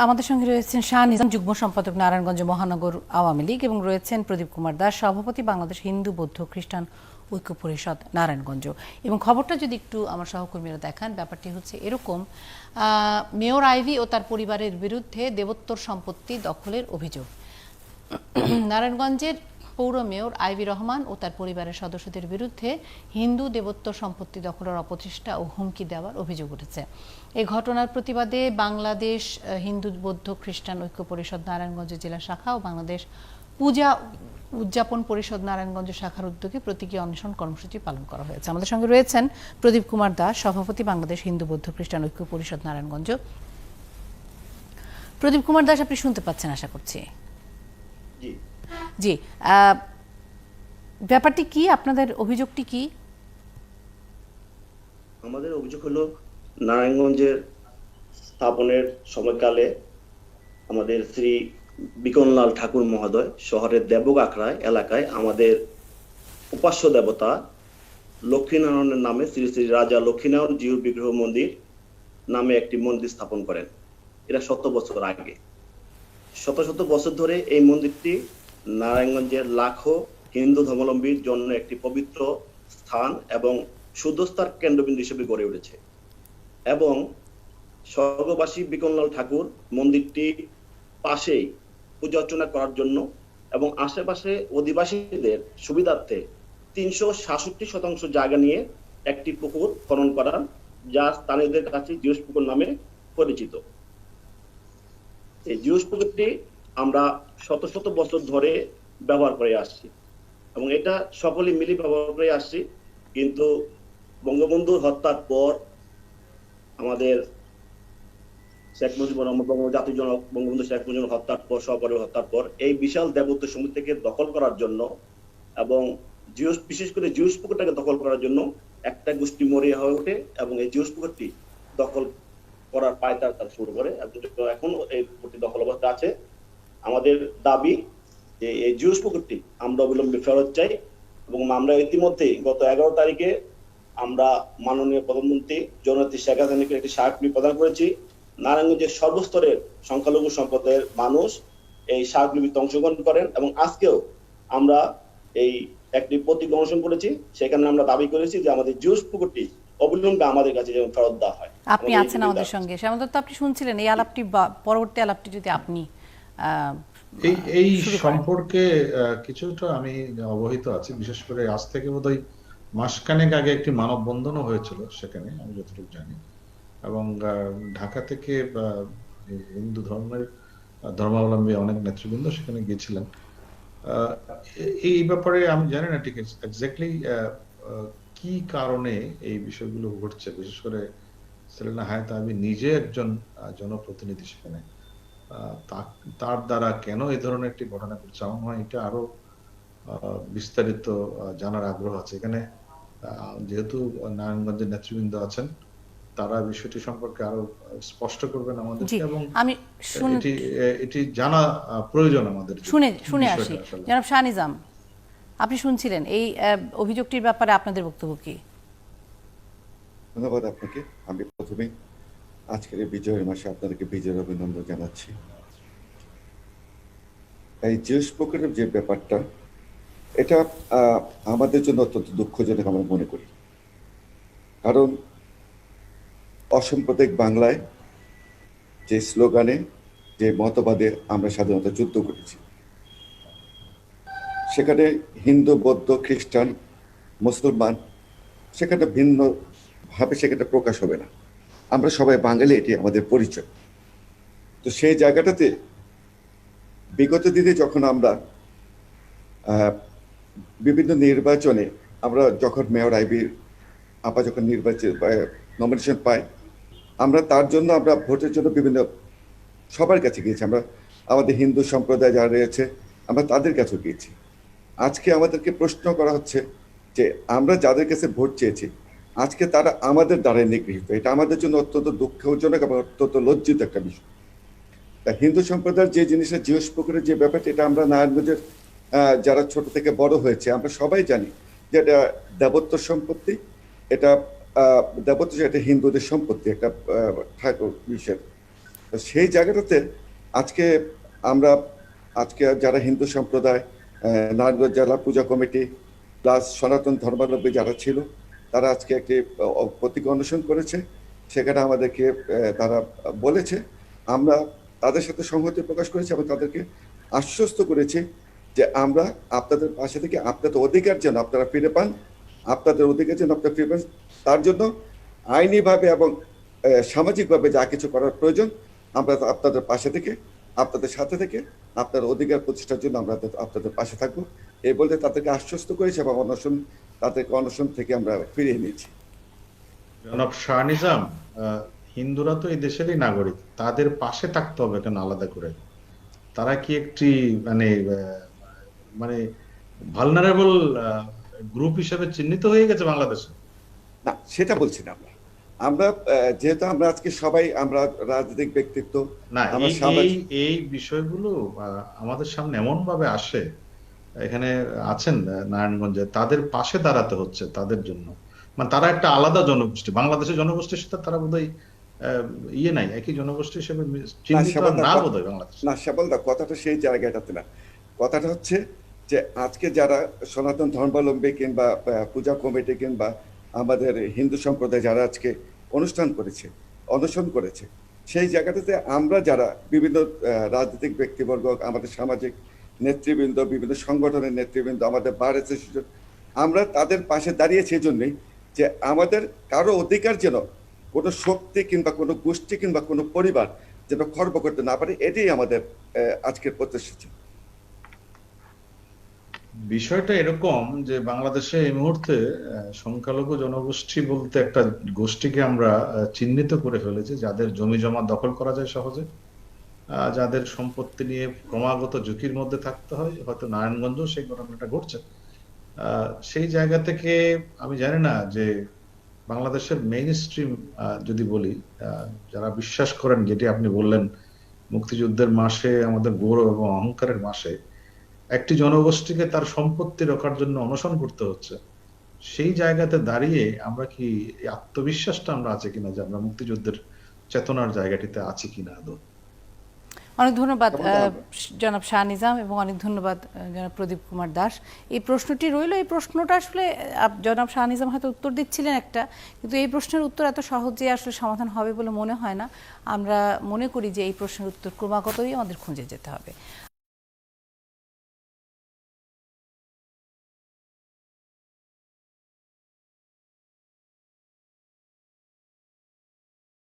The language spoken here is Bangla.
আমাদের সঙ্গে রয়েছেন শাহ নিজাম, যুগ্ম সম্পাদক, নারায়ণগঞ্জ মহানগর আওয়ামী লীগ, এবং রয়েছেন প্রদীপ কুমার দাস, সভাপতি, বাংলাদেশ হিন্দু বৌদ্ধ খ্রিস্টান ঐক্য পরিষদ, নারায়ণগঞ্জ। এবং খবরটা যদি একটু আমার সহকর্মীরা দেখান, ব্যাপারটি হচ্ছে এরকম: মেয়র আইভী ও তার পরিবারের বিরুদ্ধে দেবোত্তর সম্পত্তি দখলের অভিযোগ। নারায়ণগঞ্জের পৌর মেয়র আইভী রহমান ও তার পরিবারের সদস্যদের বিরুদ্ধে হিন্দু দেবোত্তর সম্পত্তি দখলের অপচেষ্টা ও হুমকি দেওয়ার অভিযোগ উঠেছে। এই ঘটনার প্রতিবাদে বাংলাদেশ হিন্দু বৌদ্ধ খ্রিস্টান ঐক্য পরিষদ নারায়ণগঞ্জ জেলা শাখা ও বাংলাদেশ পূজা উদযাপন পরিষদ নারায়ণগঞ্জ শাখার উদ্যোগে প্রতীকী অনশন কর্মসূচি পালন করা হয়েছে। আমাদের সঙ্গে রয়েছেন প্রদীপ কুমার দাস, সভাপতি, বাংলাদেশ হিন্দু বৌদ্ধ খ্রিস্টান ঐক্য পরিষদ নারায়ণগঞ্জ। প্রদীপ কুমার দাস, আপনি শুনতে পাচ্ছেন আশা করছি? জি। ব্যাপারটি কি? আপনাদের অভিযোগটি কি? আমাদের অভিযোগ হলো, নারায়ণগঞ্জের স্থাপনের সময়কালে আমাদের শ্রী বিকনলাল ঠাকুর মহোদয় শহরের দেবগাখড়া এলাকায় আমাদের উপাস্য দেবতা লক্ষ্মীনারায়ণের নামে শ্রী শ্রী রাজা লক্ষ্মীনারায়ণ জিউর বিগ্রহ মন্দির নামে একটি মন্দির স্থাপন করেন। এটা 100 বছর আগে। শত শত বছর ধরে এই মন্দিরটি নারায়ণগঞ্জের লাখো হিন্দু ধর্মাবলম্বীর জন্য একটি পবিত্র স্থান এবং শুদ্ধস্থার কেন্দ্রবিন্দু হিসেবে গড়ে উঠেছে। এবং স্বর্গবাসী বিকনলাল ঠাকুর মন্দিরটি পাশেই পূজা অর্চনা করার জন্য এবং আশেপাশে অধিবাসীদের সুবিধার্থে 366% জায়গা নিয়ে একটি পুকুর খনন করার, যা স্থানীয়দের কাছে জিউস পুকুর নামে পরিচিত। এই জিউস পুকুরটি আমরা শত শত বছর ধরে ব্যবহার করে আসছি এবং এটা সকলে মিলে ব্যবহার করে আসছি। কিন্তু বঙ্গবন্ধুর হত্যার পর, আমাদের শেখ মুজিবুর রহমান জাতির জনক বঙ্গবন্ধু শেখ মুজিবুর হত্যার পর, সপরিবার হত্যার পর এই বিশাল দেবোত্তর সমিতিকে দখল করার জন্য এবং বিশেষ করে জিউস পুকুরটাকে দখল করার জন্য একটা গোষ্ঠী মরিয়া হয়ে ওঠে এবং এই জিউস পুকুরটি দখল করার পায়তারা তারা শুরু করে। এখন এই পুকুরটি দখল অবস্থা আছে। আমাদের দাবি যে এই জিউস পুকুরটি আমরা অবিলম্বে ফেরত চাই এবং আমরা ইতিমধ্যে গত 11 তারিখে আমরা মাননীয় প্রধানমন্ত্রী জননেত্রী শেখ হাসিনাকে একটি স্মারকলিপি প্রদান করেছি। নারায়ণগঞ্জের সর্বস্তরের সংখ্যালঘু সম্প্রদায়ের মানুষ এই স্মারকলিপিতে অংশগ্রহণ করেন এবং আজকেও আমরা এই একটি প্রতীক অনশন করেছি। সেখানে আমরা দাবি করেছি যে আমাদের জিউস পুকুরটি অবিলম্বে আমাদের কাছে যেন ফেরত দেওয়া হয়। আপনি আছেন আমাদের সঙ্গে, শ্যামদত্ত, আপনি শুনছিলেন এই আলাপটি, পরবর্তী আলাপটি যদি আপনি এই সম্পর্কে কিছুটা আমি অবহিত আছি। বিশেষ করে আজ থেকে বোধহয় মাসখানেক আগে একটি মানববন্ধনও হয়েছিল সেখানে, আমি যতটুকু জানি। এবং ঢাকা থেকে হিন্দু ধর্মাবলম্বী অনেক নেতৃবৃন্দ সেখানে গিয়েছিলেন। এই ব্যাপারে আমি জানি না ঠিক এক্স্যাক্টলি কি কারণে এই বিষয়গুলো ঘটছে। বিশেষ করে সেলিনা হায়াত আইভী নিজে একজন জনপ্রতিনিধি, সেখানে তার দ্বারা কেন এই ধরনের একটি ঘটনা ঘটছে, আমার মনে হয় এটা আরো বিস্তারিত জানার আগ্রহ আছে এখানে। যেহেতু নারায়ণগঞ্জের নেতৃবৃন্দ আছেন, তারা বিষয়টি সম্পর্কে আরো স্পষ্ট করবেন আমাদেরকে এবং এটি জানা প্রয়োজন আমাদের। শুনে আসি। জনাব শাহ নিজাম, আপনি শুনছিলেন এই অভিযোগটির ব্যাপারে আপনাদের বক্তব্য কি? ধন্যবাদ আপনাকে। আমি প্রথমে আজকের এই বিজয়ের মাসে আপনাদেরকে বিজয়ের অভিনন্দন জানাচ্ছি। এই জিউস পুকুরের যে ব্যাপারটা, এটা আমাদের জন্য অত্যন্ত দুঃখজনক আমরা মনে করি। কারণ অসাম্প্রদায়িক বাংলায় যে স্লোগানে, যে মতবাদে আমরা স্বাধীনতা যুদ্ধ করেছি, সেখানে হিন্দু বৌদ্ধ খ্রিস্টান মুসলমান সেখানে ভিন্নভাবে সেখানে প্রকাশ হবে না। আমরা সবাই বাঙালি, এটি আমাদের পরিচয়। তো সেই জায়গাটাতে বিগত দিনে যখন আমরা বিভিন্ন নির্বাচনে, আমরা যখন মেয়র আইভীর আপা যখন নমিনেশন পাই, আমরা তার জন্য আমরা ভোটের জন্য বিভিন্ন সবার কাছে গিয়েছি। আমরা আমাদের হিন্দু সম্প্রদায় যারা রয়েছে আমরা তাদের কাছেও গিয়েছি। আজকে আমাদেরকে প্রশ্ন করা হচ্ছে যে আমরা যাদের কাছে ভোট চেয়েছি আজকে তারা আমাদের দ্বারাই নিগৃহীত। এটা আমাদের জন্য অত্যন্ত দুঃখজনক এবং অত্যন্ত লজ্জিত একটা বিষয়। তা হিন্দু সম্প্রদায়ের যে জিনিসটা জিউস পুকুরের যে ব্যাপারটা, এটা আমরা নারায়ণগঞ্জের যারা ছোট থেকে বড় হয়েছে আমরা সবাই জানি যে এটা দেবোত্তর সম্পত্তি। এটা দেবোত্তর, এটা হিন্দুদের সম্পত্তি, একটা ঠাকুর বিষয়। তো সেই জায়গাটাতে আজকে আমরা যারা হিন্দু সম্প্রদায়, নারায়ণগঞ্জ জেলা পূজা কমিটি প্লাস সনাতন ধর্মাবলম্বী যারা ছিল, তারা আজকে একটি প্রতীক অন্বেষণ করেছে। সেখানে আমাদেরকে তারা বলেছে, আমরা তাদের সাথে সংহতি প্রকাশ করেছি এবং তাদেরকে আশ্বস্ত করেছি যে আমরা আপনাদের পাশে থেকে আপনাদের অধিকার যেন আপনারা ফিরে পান, আপনাদের অধিকার যেন আপনারা ফিরে পান, তার জন্য আইনিভাবে এবং সামাজিকভাবে যা কিছু করার প্রয়োজন আমরা আপনাদের পাশে থেকে, আপনাদের সাথে থেকে আপনার অধিকার প্রতিষ্ঠার জন্য আমরা আপনাদের পাশে থাকবো এই বলতে তাদেরকে আশ্বস্ত করেছি এবং তাদেরকে অনশন থেকে আমরা ফিরিয়ে নিয়েছি। জনাব শাহ নিজাম, হিন্দুরা তো এই দেশেরই নাগরিক, তাদের পাশে থাকতে হবে কেন আলাদা করে? তারা কি একটি মানে ভালনারেবল গ্রুপ হিসেবে চিহ্নিত হয়ে গেছে বাংলাদেশে? না, সেটা বলছি না। আমরা যেহেতু আমরা আজকে সবাই আমরা রাজনৈতিক ব্যক্তিত্ব, না, আমরা এই বিষয়গুলো আমাদের সামনে এমন ভাবে আসে, এখানে আছেন নারায়ণগঞ্জে, তাদের পাশে দাঁড়াতে হচ্ছে তাদের জন্য। মানে তারা একটা আলাদা জনগোষ্ঠী, বাংলাদেশের জনগোষ্ঠীর সাথে তারা বোধহয় নাই, একই জনগোষ্ঠী হিসেবে চিহ্নিত না বোধহয় বাংলাদেশ। না শ্যামলদা, কথাটা সেই জায়গাটাতে না। কথাটা হচ্ছে যে আজকে যারা সনাতন ধর্মাবলম্বী কিংবা পূজা কমিটি কিংবা আমাদের হিন্দু সম্প্রদায় যারা আজকে অনশন করেছে, সেই জায়গাটাতে আমরা যারা বিভিন্ন রাজনৈতিক ব্যক্তিবর্গ, আমাদের সামাজিক নেতৃবৃন্দ, বিভিন্ন সংগঠনের নেতৃবৃন্দ, আমাদের বার অ্যাসোসিয়েশন, আমরা তাদের পাশে দাঁড়িয়েছি এই জন্যই যে আমাদের কারো অধিকার যেন কোনো শক্তি কিংবা কোনো গোষ্ঠী কিংবা কোনো পরিবার যেন খর্ব করতে না পারে, এটাই আমাদের আজকের প্রত্যাশা ছিল। বিষয়টা এরকম যে বাংলাদেশে এই মুহূর্তে সংখ্যালঘু জনগোষ্ঠী বলতে একটা গোষ্ঠীকে আমরা চিহ্নিত করে ফেলেছি, যাদের জমি জমা দখল করা যায় সহজে, যাদের সম্পত্তি নিয়ে ক্রমাগত ঝুঁকির মধ্যে থাকতে হয়। হয়তো নারায়ণগঞ্জেও সেই ঘটনাটা ঘটছে। সেই জায়গা থেকে আমি জানি না যে বাংলাদেশের মেইন স্ট্রিম যদি বলি, যারা বিশ্বাস করেন, যেটি আপনি বললেন, মুক্তিযুদ্ধের মাসে, আমাদের গৌরব এবং অহংকারের মাসে একটি জনগোষ্ঠীকে তার সম্পত্তি রক্ষার জন্য অনশন করতে হচ্ছে, সেই জায়গাতে দাঁড়িয়ে আমরা কি এই আত্মবিশ্বাসটা আমরা আছে কিনা যে আমরা মুক্তিযুদ্ধের চেতনার জায়গাটিতে আছি কিনা আদৌ? অনেক ধন্যবাদ জনাব শাহ নিজাম, এবং অনেক ধন্যবাদ জনাব প্রদীপ কুমার দাস। এই প্রশ্নটি রইল, এই প্রশ্নটা আসলে জনাব শাহ নিজাম হয়তো উত্তর দিচ্ছিলেন একটা, কিন্তু এই প্রশ্নের উত্তর এত সহজে আসলে সমাধান হবে বলে মনে হয় না। আমরা মনে করি যে এই প্রশ্নের উত্তর ক্রমাগতই আমাদের খুঁজে যেতে হবে।